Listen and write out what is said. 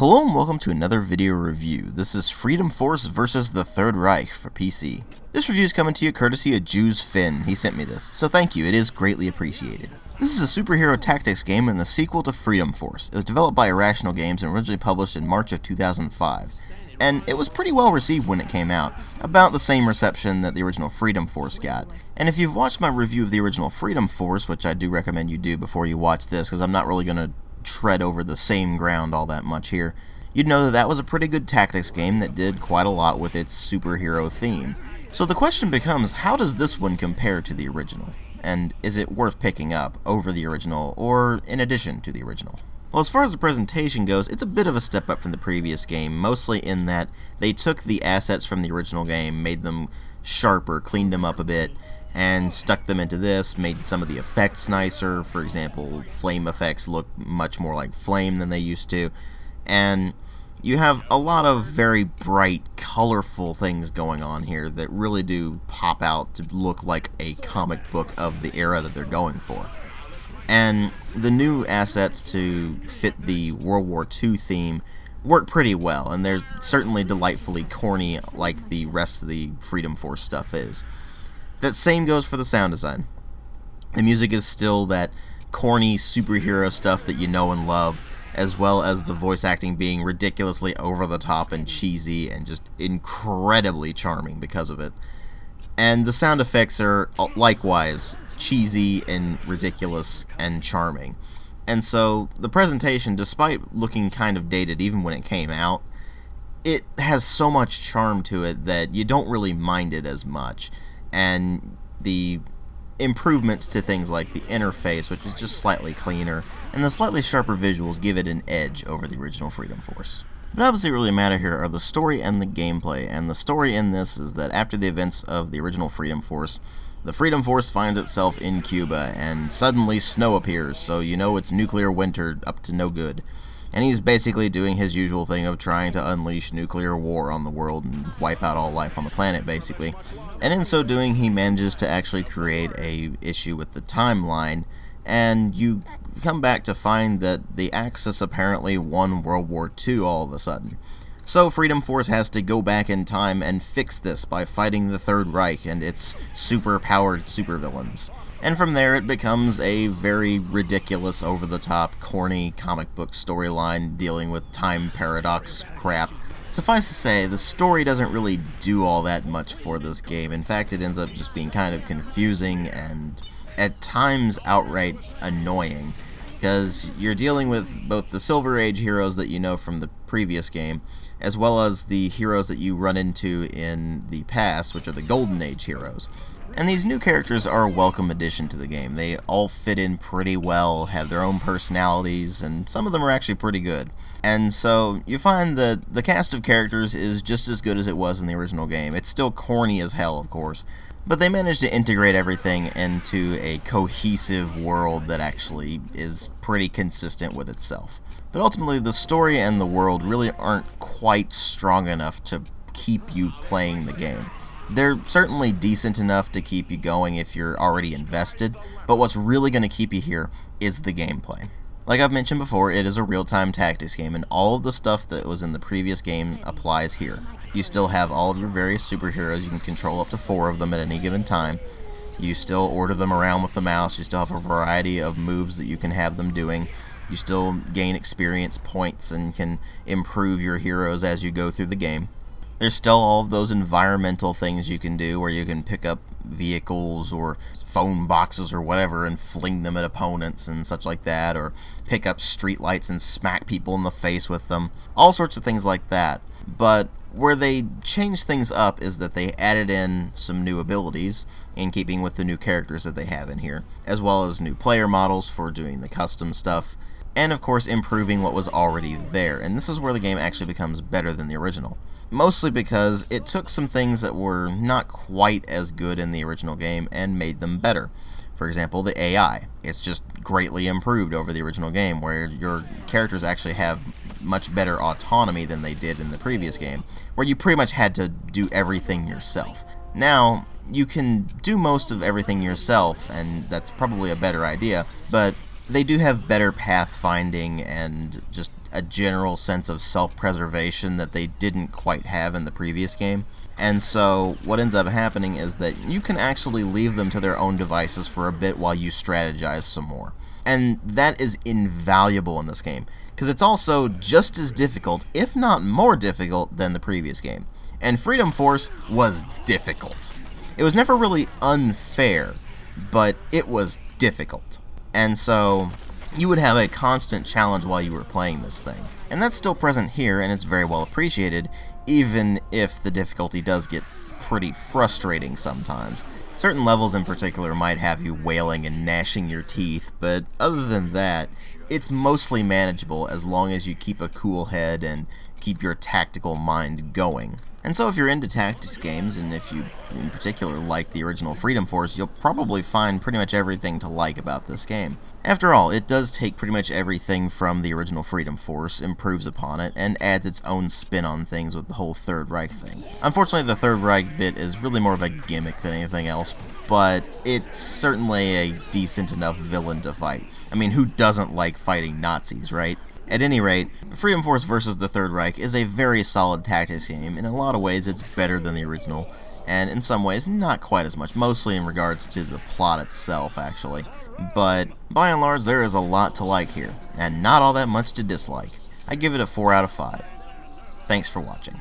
Hello and welcome to another video review. This is Freedom Force vs. the Third Reich for PC. This review is coming to you courtesy of Jews Finn. He sent me this, so thank you, it is greatly appreciated. This is a superhero tactics game and the sequel to Freedom Force. It was developed by Irrational Games and originally published in March of 2005. And it was pretty well received when it came out, about the same reception that the original Freedom Force got. And if you've watched my review of the original Freedom Force, which I do recommend you do before you watch this, because I'm not really going to tread over the same ground all that much here, you'd know that that was a pretty good tactics game that did quite a lot with its superhero theme. So the question becomes, how does this one compare to the original? And is it worth picking up over the original, or in addition to the original? Well, as far as the presentation goes, it's a bit of a step up from the previous game, mostly in that they took the assets from the original game, made them sharper, cleaned them up a bit, and stuck them into this, made some of the effects nicer. For example, flame effects look much more like flame than they used to, and you have a lot of very bright, colorful things going on here that really do pop out to look like a comic book of the era that they're going for. And the new assets to fit the World War II theme work pretty well, and they're certainly delightfully corny like the rest of the Freedom Force stuff is. That same goes for the sound design. The music is still that corny superhero stuff that you know and love, as well as the voice acting being ridiculously over the top and cheesy and just incredibly charming because of it. And the sound effects are likewise cheesy and ridiculous and charming. And so the presentation, despite looking kind of dated even when it came out, it has so much charm to it that you don't really mind it as much. And the improvements to things like the interface, which is just slightly cleaner, and the slightly sharper visuals give it an edge over the original Freedom Force. But obviously what really matter here are the story and the gameplay, and the story in this is that after the events of the original Freedom Force, the Freedom Force finds itself in Cuba, and suddenly snow appears, so you know it's nuclear winter up to no good. And he's basically doing his usual thing of trying to unleash nuclear war on the world and wipe out all life on the planet, basically. And in so doing, he manages to actually create a issue with the timeline, and you come back to find that the Axis apparently won World War II all of a sudden. So Freedom Force has to go back in time and fix this by fighting the Third Reich and its super-powered supervillains. And from there it becomes a very ridiculous, over-the-top, corny comic book storyline dealing with time paradox crap. Suffice to say, the story doesn't really do all that much for this game. In fact, it ends up just being kind of confusing and at times outright annoying, because you're dealing with both the Silver Age heroes that you know from the previous game, as well as the heroes that you run into in the past, which are the Golden Age heroes. And these new characters are a welcome addition to the game. They all fit in pretty well, have their own personalities, and some of them are actually pretty good. And so you find that the cast of characters is just as good as it was in the original game. It's still corny as hell, of course, but they managed to integrate everything into a cohesive world that actually is pretty consistent with itself. But ultimately, the story and the world really aren't quite strong enough to keep you playing the game. They're certainly decent enough to keep you going if you're already invested, but what's really going to keep you here is the gameplay. Like I've mentioned before, it is a real-time tactics game, and all of the stuff that was in the previous game applies here. You still have all of your various superheroes. You can control up to 4 of them at any given time. You still order them around with the mouse. You still have a variety of moves that you can have them doing. You still gain experience points and can improve your heroes as you go through the game. There's still all of those environmental things you can do where you can pick up vehicles or phone boxes or whatever and fling them at opponents and such like that, or pick up streetlights and smack people in the face with them. All sorts of things like that. But where they changed things up is that they added in some new abilities in keeping with the new characters that they have in here, as well as new player models for doing the custom stuff, and of course improving what was already there. And this is where the game actually becomes better than the original. Mostly because it took some things that were not quite as good in the original game and made them better. For example, the AI. It's just greatly improved over the original game, where your characters actually have much better autonomy than they did in the previous game, where you pretty much had to do everything yourself. Now, you can do most of everything yourself, and that's probably a better idea, but they do have better path finding and just a general sense of self-preservation that they didn't quite have in the previous game. And so what ends up happening is that you can actually leave them to their own devices for a bit while you strategize some more. And that is invaluable in this game, because it's also just as difficult, if not more difficult, than the previous game. And Freedom Force was difficult. It was never really unfair, but it was difficult. And so you would have a constant challenge while you were playing this thing. And that's still present here, and it's very well appreciated, even if the difficulty does get pretty frustrating sometimes. Certain levels in particular might have you wailing and gnashing your teeth, but other than that, it's mostly manageable as long as you keep a cool head and keep your tactical mind going. And so if you're into tactics games, and if you in particular like the original Freedom Force, you'll probably find pretty much everything to like about this game. After all, it does take pretty much everything from the original Freedom Force, improves upon it, and adds its own spin on things with the whole Third Reich thing. Unfortunately, the Third Reich bit is really more of a gimmick than anything else, but it's certainly a decent enough villain to fight. I mean, who doesn't like fighting Nazis, right? At any rate, Freedom Force vs. the Third Reich is a very solid tactics game. In a lot of ways, it's better than the original, and in some ways, not quite as much, mostly in regards to the plot itself, actually. But, by and large, there is a lot to like here, and not all that much to dislike. I give it a 4 out of 5. Thanks for watching.